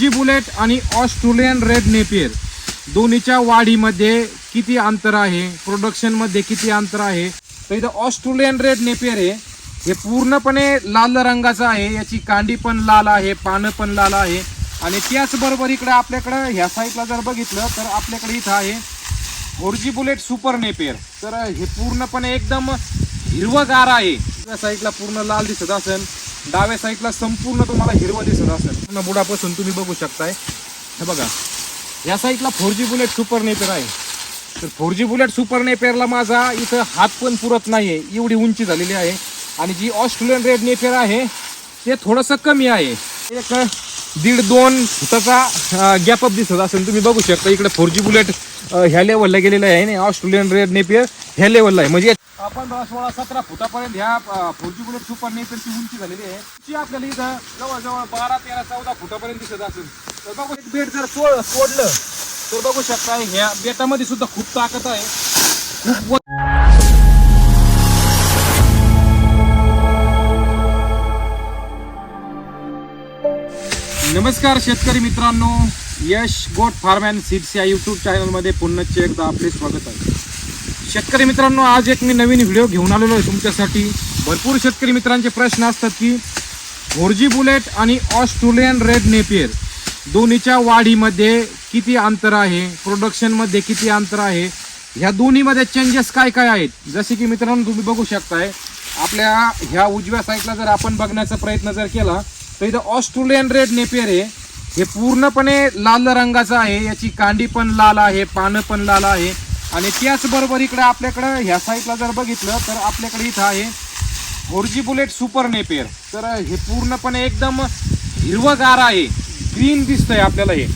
जी bullet आणि Australian red Napier दोन्हीच्या वाढीमध्ये किती अंतर आहे, प्रोडक्शन मध्ये किती अंतर आहे? तर इथं ऑस्ट्रेलियन रेड नेपियर आहे, हे पूर्णपणे लाल रंगाचं आहे, याची कांडी पण लाल आहे, पानं पण लाल आहे. आणि त्याचबरोबर इकडे आपल्याकडं ह्या साईडला जर बघितलं तर आपल्याकडे इथं आहे 4G बुलेट सुपर नेपियर. तर हे पूर्णपणे एकदम हिरवगार आहे. त्या साईडला पूर्ण लाल दिसत असेल, डाव्या साईडला संपूर्ण तुम्हाला हिरवं दिसत असेल. पूर्ण बुडापासून तुम्ही बघू शकताय. हे बघा, या साईडला 4G बुलेट सुपर नेपियर आहे. तर 4G बुलेट सुपर नेपियरला माझा इथं हात पण पुरत नाहीये, एवढी उंची झालेली आहे. आणि जी ऑस्ट्रेलियन रेड नेपियर आहे ते थोडंसं कमी आहे, एक 1.5-2 फुटाचा गॅपअप दिसत असेल. तुम्ही बघू शकता इकडे 4G बुलेट ह्या लेवलला गेलेलं आहे आणि ऑस्ट्रेलियन रेड नेपियर ह्या लेवलला आहे. म्हणजे आपण 16-17 फुटापर्यंत ह्या 4G बुलेट सुपर नेपियरची उंची झालेली आहे. ती आपल्याला इथं जवळजवळ 12-13-14 फुटापर्यंत दिसत असेल. तर बघू, एक बेट जर सोडलं तर बघू शकता ह्या बेटामध्ये सुद्धा खूप ताकद आहे, खूप. नमस्कार शेतकरी मित्रांनो, यश गोट फार्म अँड सीड्स या यूट्यूब चॅनलमध्ये पुन्हा एकदा आपले स्वागत आहे. शेतकरी मित्रांनो, आज एक मी नवीन व्हिडिओ घेऊन आलेलो आहे तुमच्यासाठी. भरपूर शेतकरी मित्रांचे प्रश्न असतात की 4G बुलेट आणि ऑस्ट्रेलियन रेड नेपियर दोन्हीच्या वाढीमध्ये किती अंतर आहे, प्रोडक्शनमध्ये किती अंतर आहे, ह्या दोन्हीमध्ये चेंजेस काय काय आहेत. जसे की मित्रांनो तुम्ही बघू शकताय, आपल्या ह्या उजव्या साईडला जर आपण बघण्याचा प्रयत्न जर केला तर इथं ऑस्ट्रेलियन रेड नेपियर आहे, हे पूर्णपणे लाल रंगाचं आहे, याची कांडी पण लाल आहे, पानं पण लाल आहे. आणि त्याचबरोबर इकडे आपल्याकडं ह्या साईडला जर बघितलं तर आपल्याकडे इथं आहे 4G बुलेट सुपर नेपियर. तर हे पूर्णपणे एकदम हिरवगार आहे, ग्रीन दिसतंय आपल्याला. हे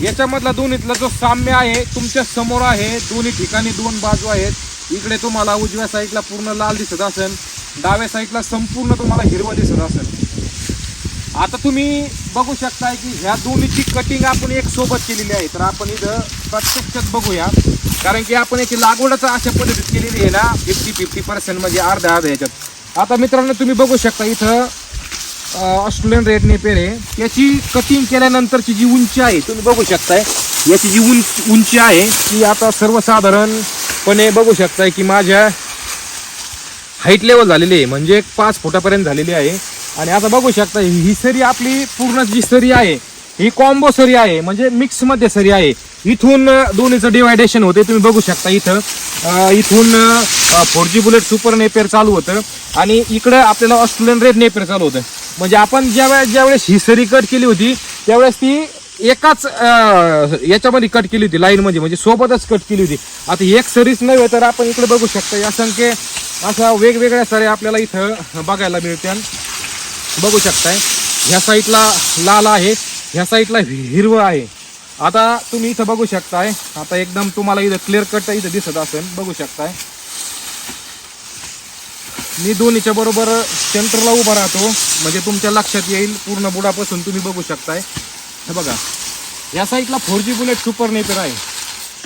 याच्यामधला दोन्हीतला जो साम्य आहे तुमच्या समोर आहे. दोन्ही ठिकाणी 2 बाजू आहेत. इकडे तुम्हाला उजव्या साईडला पूर्ण लाल दिसत असेल, डाव्या साईडला संपूर्ण तुम्हाला हिरवं दिसत असेल. आता तुम्ही बघू शकताय की ह्या दोन्हीची कटिंग आपण एक सोबत केलेली आहे. तर आपण इथं प्रत्यक्षात बघूया, कारण की आपण याची लागवडच अशा पद्धतीत केलेली आहे ना, 50-50% म्हणजे अर्धा याच्यात. आता मित्रांनो तुम्ही बघू शकता इथं ऑस्ट्रेलियन रेड नेपियर आहे, त्याची कटिंग केल्यानंतरची जी उंची आहे तुम्ही बघू शकताय. याची जी उंची आहे ती आता सर्वसाधारणपणे बघू शकताय की माझ्या हाईट लेवल झालेली आहे, म्हणजे 5 फुटापर्यंत झालेली आहे. आणि आता बघू शकता ही सरी आपली पूर्ण जी सरी आहे ही कॉम्बो सरी आहे, म्हणजे मिक्स मध्ये सरी आहे. इथून दोन्हीचं डिवायडेशन होते. तुम्ही बघू शकता इथं इथून 4G बुलेट सुपर नेपियर चालू होतं आणि इकडं आपल्याला ऑस्ट्रेलियन रेड नेपियर चालू होतं. म्हणजे आपण ज्यावेळेस ही सरी कट केली होती त्यावेळेस ती एकाच याच्यामध्ये कट केली होती, लाईन म्हणजे सोबतच कट केली होती. आता एक सरीच नव्हे तर आपण इकडे बघू शकता असंख्य अशा वेगवेगळ्या सऱ्या आपल्याला इथं बघायला मिळतात. बघू शकताय ह्या साईडला लाल आहे, ह्या साईडला हिरवं आहे. आता तुम्ही इथं बघू शकताय, आता एकदम तुम्हाला इथं क्लिअर कट इथं दिसत असेल. बघू शकताय मी दोन्हीच्या बरोबर सेंटरला उभा राहतो, म्हणजे तुमच्या लक्षात येईल पूर्ण बुडापासून. तुम्ही बघू शकताय, हे बघा या साईडला 4G बुलेट सुपर नेपियर आहे.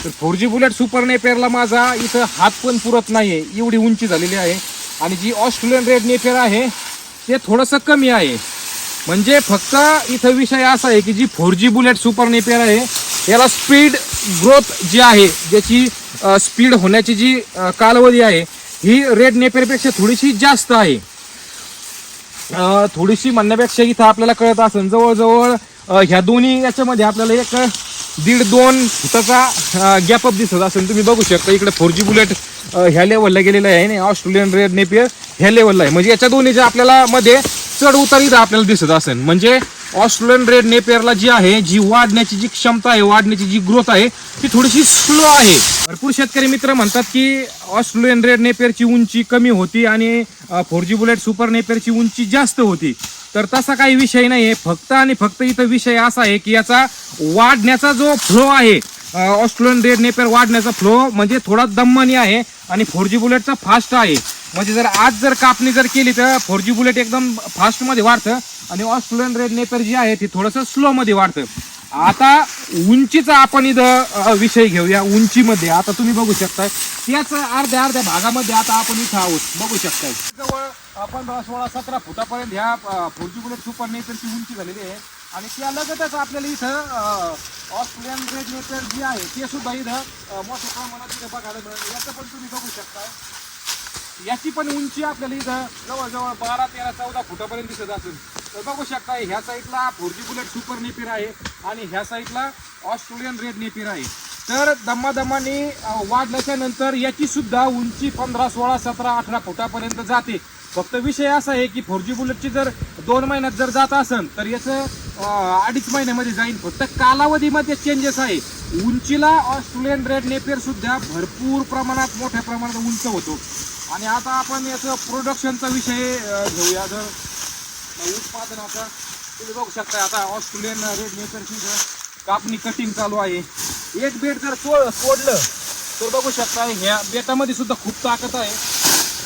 तर 4G बुलेट सुपर नेपियरला माझा इथं हात पण पुरत नाहीये, एवढी उंची झालेली आहे. आणि जी ऑस्ट्रेलियन रेड नेपियर आहे ते थोडंसं कमी आहे. म्हणजे फक्त इथं विषय असा आहे की जी 4G बुलेट सुपर नेपियर आहे याला स्पीड ग्रोथ जी आहे, ज्याची स्पीड होण्याची जी कालावधी आहे ही रेड नेपियरपेक्षा थोडीशी जास्त आहे. थोडीशी म्हणण्यापेक्षा इथं आपल्याला कळत असेल जवळजवळ ह्या दोन्ही याच्यामध्ये आपल्याला एक 1.5-2 फुटाचा गॅपअप दिसत असेल. तुम्ही बघू शकता इकडे 4G बुलेट ह्या लेवलला गेलेलं आहे आणि ऑस्ट्रेलियन रेड नेपियर ह्या लेवलला आहे. म्हणजे याच्या दोन्हीच्या आपल्याला मध्ये चढ उतार इथं आपल्याला दिसत असेल. म्हणजे ऑस्ट्रेलियन रेड नेपियरला जी आहे, जी वाढण्याची जी क्षमता आहे, वाढण्याची जी ग्रोथ आहे ती थोडीशी स्लो आहे. भरपूर शेतकरी मित्र म्हणतात की ऑस्ट्रेलियन रेड नेपियरची उंची कमी होती आणि 4G बुलेट सुपर नेपियरची उंची जास्त होती. तर तसा काही विषय नाही आहे. फक्त आणि फक्त इथं विषय असा आहे की याचा वाढण्याचा जो फ्लो आहे, ऑस्ट्रेलियन रेड नेपियर वाढण्याचा फ्लो म्हणजे थोडा दमनी आहे आणि 4G बुलेटचा फास्ट आहे. म्हणजे जर आज जर कापणी जर केली तर 4G बुलेट एकदम फास्ट मध्ये वाढतं आणि ऑस्ट्रेलियन रेड नेपियर जी आहे ती थोडंसं स्लो मध्ये वाढतं. आता उंचीचा आपण इथं विषय घेऊया. उंचीमध्ये आता तुम्ही बघू शकताय त्याच अर्ध्या भागामध्ये आता आपण इथं आहोत. बघू शकताय जवळ 15-16-17 फुटापर्यंत ह्या 4G बुलेट सुपर नेपियरची उंची झालेली आहे. आणि त्या लगतच आपल्याला इथं ऑस्ट्रेलियन रेड नेपियर जी आहे ते सुद्धा इथं मोठ्या प्रमाणात इथं बघायला मिळेल. याचं पण तुम्ही बघू शकता, याची पण उंची आपल्याला इथं जवळजवळ 12, 13, 14 फुटापर्यंत दिसत असेल. तर बघू शकता ह्या साईडला 4G बुलेट सुपर नेपियर आहे आणि ह्या साईडला ऑस्ट्रेलियन रेड नेपियर आहे. तर दमादमाने वाढल्याच्या नंतर याची सुद्धा उंची 15, 16, 17, 18 फुटापर्यंत जाते. फक्त विषय असा आहे की 4G बुलेटची जर 2 महिन्यात जर जात असेल तर याचं 2.5 महिन्यामध्ये जाईल. फक्त कालावधीमध्ये चेंजेस आहे. उंचीला ऑस्ट्रेलियन रेड नेपियर सुद्धा भरपूर प्रमाणात मोठ्या प्रमाणात उंच होतो. आणि आता आपण याचं प्रोडक्शनचा विषय घेऊया. जर उत्पादनाचा तुम्ही बघू शकता, आता ऑस्ट्रेलियन रेड नेपियरची कापणी कटिंग चालू आहे. एक बेट जर सोडलं तर बघू शकता ह्या बेटामध्ये सुद्धा खूप ताकद आहे,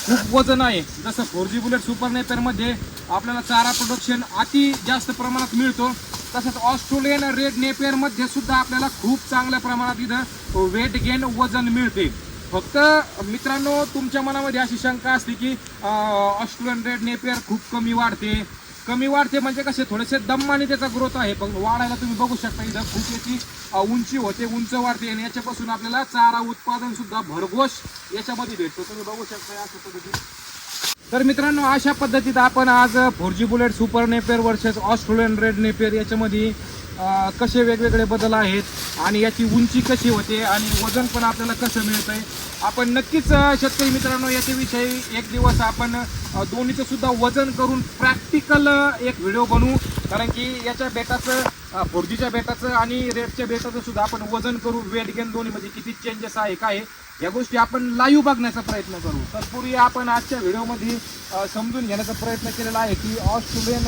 खूप वजन आहे. जसं 4G बुलेट सुपर नेपियरमध्ये आपल्याला चारा प्रोडक्शन अति जास्त प्रमाणात मिळतो, तसंच ऑस्ट्रेलियन रेड नेपियरमध्ये सुद्धा आपल्याला खूप चांगल्या प्रमाणात इथं वेट गेन वजन मिळते. फक्त मित्रांनो तुमच्या मनामध्ये अशी शंका असते की ऑस्ट्रेलियन रेड नेपियर खूप कमी वाढते म्हणजे कसे थोडेसे दमाने त्याचा ग्रोथ आहे, पण वाढायला तुम्ही बघू शकता इथं खूप याची उंची होते, उंच वाढते आणि याच्यापासून आपल्याला चारा उत्पादन सुद्धा भरघोष याच्यामध्ये भेटतो. तुम्ही बघू शकता अशा पद्धतीने. तर मित्रांनो अशा पद्धतीत आपण आज 4G bullet super Napier versus Australian red Napier याच्यामध्ये कसे वेगवेगळे बदल आहेत आणि याची उंची कशी होते आणि वजन पण आपल्याला कसं मिळतंय, आपण नक्कीच शेतकरी मित्रांनो याच्याविषयी एक दिवस आपण दोन्हीचं सुद्धा वजन करून प्रॅक्टिकल एक व्हिडिओ बनवू. कारण की याच्या बेटाचं 4Gच्या बेटाचं आणि रेडच्या बेटाचं सुद्धा आपण वजन करू. वेट गेन दोन्हीमध्ये किती चेंजेस आहे काय या गोष्टी आपण लाईव्ह बघण्याचा प्रयत्न करू. तत्पूर्वी आपण आजच्या व्हिडिओमध्ये समजून घेण्याचा प्रयत्न केलेला आहे की Australian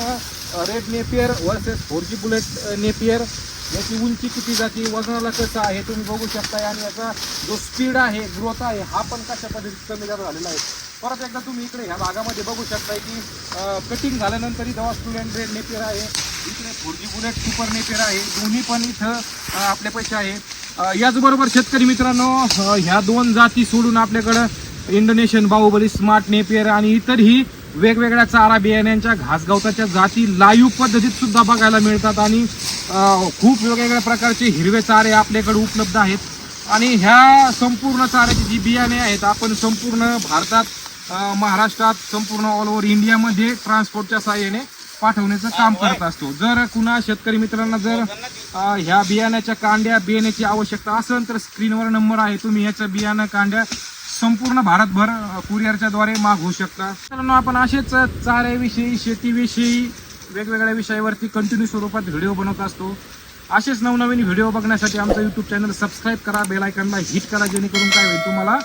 red Napier versus 4G bullet Napier याची उंची किती जाते, वजनाला कसं आहे तुम्ही बघू शकता आणि याचा जो स्पीड आहे, ग्रोथ आहे हा पण कशा पद्धतीत कमी जास्त झालेला आहे. परत एकदा तुम्ही इकडे ह्या भागामध्ये बघू शकता की कटिंग झाल्यानंतर इथं ऑस्ट्रेलियन रेड नेपियर आहे, इकडे 4G बुलेट सुपर नेपियर आहे. दोन्ही पण इथं आपल्या पैसे आहे. याचबरोबर शेतकरी मित्रांनो ह्या 2 जाती सोडून आपल्याकडं इंडोनेशियन बाहुबली, स्मार्ट नेपियर आणि इतरही वेगवेगळ्या चारा बियाण्यांच्या घासगवताच्या जाती लाईव्ह पद्धतीत सुद्धा बघायला मिळतात आणि खूप वेगवेगळ्या प्रकारचे हिरवे चारे आपल्याकडे उपलब्ध आहेत. आणि ह्या संपूर्ण चाऱ्याची जी बियाणे आहेत आपण संपूर्ण भारतात, महाराष्ट्रात, संपूर्ण ऑल ओव्हर इंडियामध्ये ट्रान्सपोर्टच्या सहाय्याने पाठवण्याचं काम करत असतो. जर कुणा शेतकरी मित्रांना जर ह्या बियाण्याच्या कांड्या बियाण्याची आवश्यकता असेल तर स्क्रीनवर नंबर आहे, तुम्ही ह्याच्या बियाणं कांड्या संपूर्ण भारतभर कुरिअरच्या द्वारे मागवू शकता. मित्रांनो आपण असेच चाऱ्याविषयी, शेतीविषयी, वेगवेगळ्या विषयावरती कंटिन्यू स्वरूपात व्हिडिओ बनवत असतो. असेच नवनवीन व्हिडिओ बघण्यासाठी आमचं यूट्यूब चॅनल सबस्क्राईब करा, बेल आयकॉनला हिट करा, जेणेकरून काय होईल तुम्हाला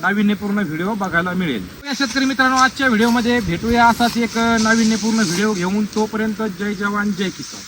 नाविन्यपूर्ण व्हिडिओ बघायला मिळेल. शेतकरी मित्रांनो आजच्या व्हिडिओमध्ये भेटूया असाच एक नाविन्यपूर्ण व्हिडिओ घेऊन. तोपर्यंत जय जवान जय किसान.